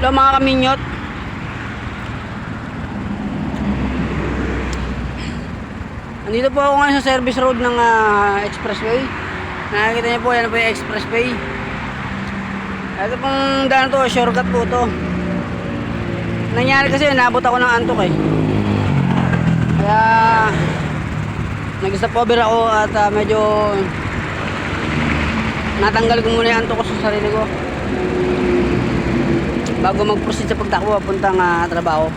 Hello mga kaminyot. Nandito po ako ngayon sa service road ng expressway. Nakikita niyo po, yan po yung expressway. Ito pong daan to, shortcut po to. Nangyari kasi, nabot ako ng antok eh. Kaya nag-stop over ako at medyo natanggal ko muna yung antok ko sa sarili ko bago mag-proceed sa pagtakbo papuntang trabaho.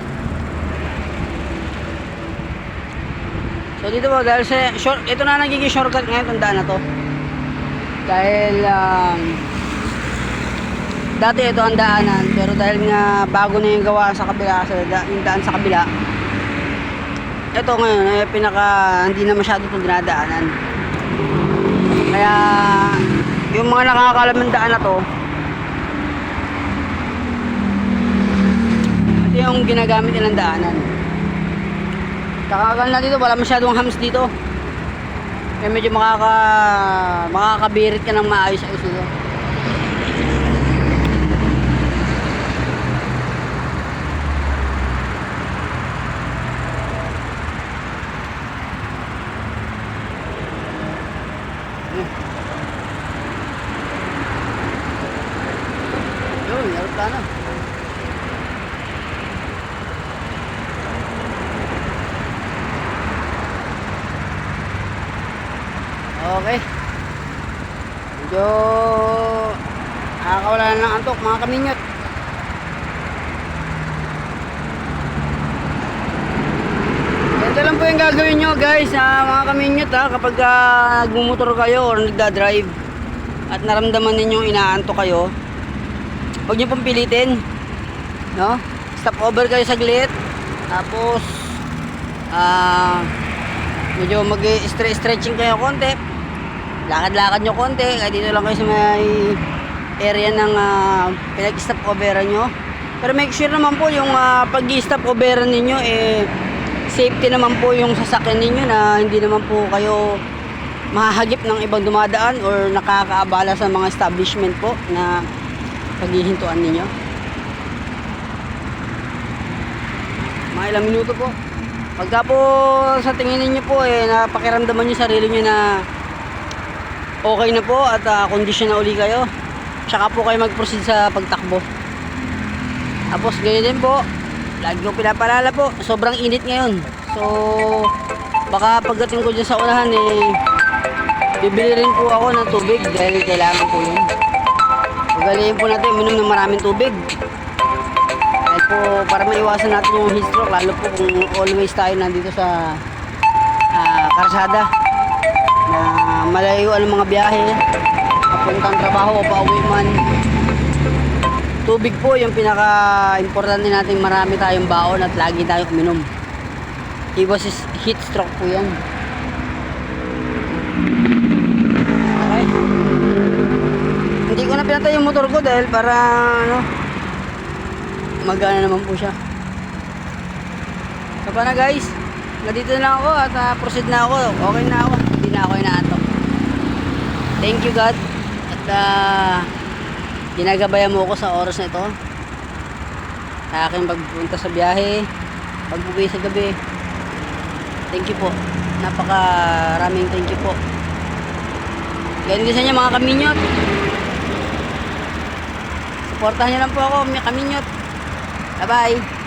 So dito po, dahil sa ito na nagiging shortcut ngayon itong daan na to. Dahil dati ito ang daanan, pero dahil nga bago na yung gawa sa kabila, yung daan sa kabila, ito ngayon ay hindi na masyado itong dinadaanan. Kaya yung mga nakakalam ng daan na to, ito yung ginagamit nilang daanan. Kakagal na dito, wala masyadong hams dito. Kaya medyo makakabirit ka ng maayos-ayos dito. Yun, aeroplano. Okay. Medyo nakakawala na ng antok mga kaminyot. Ganito lang po yung gagawin nyo guys, mga kaminyot kapag nagmumotor kayo or nagdadrive at naramdaman ninyong inaantok kayo, huwag nyo pong pilitin, no? Stop over kayo saglit, tapos medyo mag-stretching kayo konti, lakad-lakad nyo konti, kahit dito lang kayo sa may area ng pinag-stop overan nyo. Pero make sure naman po yung pag-stop overan ninyo safety naman po yung sasakyan ninyo, na hindi naman po kayo mahahagip ng ibang dumadaan or nakakaabala sa mga establishment po na paghihintuan ninyo. Mga ilang minuto po. Pagka po sa tingin ninyo po napakiramdaman nyo sarili nyo na okay na po at kondisyon na uli kayo, tsaka po kayo mag-proceed sa pagtakbo. Tapos ganyan din po, lagi ko pinapalala po, sobrang init ngayon. So baka pagdating ko dyan sa unahan bibili rin po ako ng tubig dahil kailangan po yun. Ugaliin po natin uminom ng maraming tubig. Dahil po para maiwasan natin yung heat stroke, lalo po kung always tayo nandito sa karsada na malayo ang mga biyahe, papuntang trabaho o pauwi man. Tubig po yung pinaka-importante natin, marami tayong baon at lagi tayong uminom. Iwas heat stroke po yan. Okay. Hindi ko na pinatay yung motor ko dahil para magana naman po siya. So paano guys, nandito na lang ako at proceed na ako. Okay na ako, hindi na ako inaantok. Thank you God at ginagabayan mo ako sa oras na ito sa aking pagpunta sa biyahe, pag-uwi sa gabi. Thank you po, napakaraming thank you po. Ganyan din sa inyo mga kaminyot, supportahan nyo lang po ako mga kaminyot. Bye bye.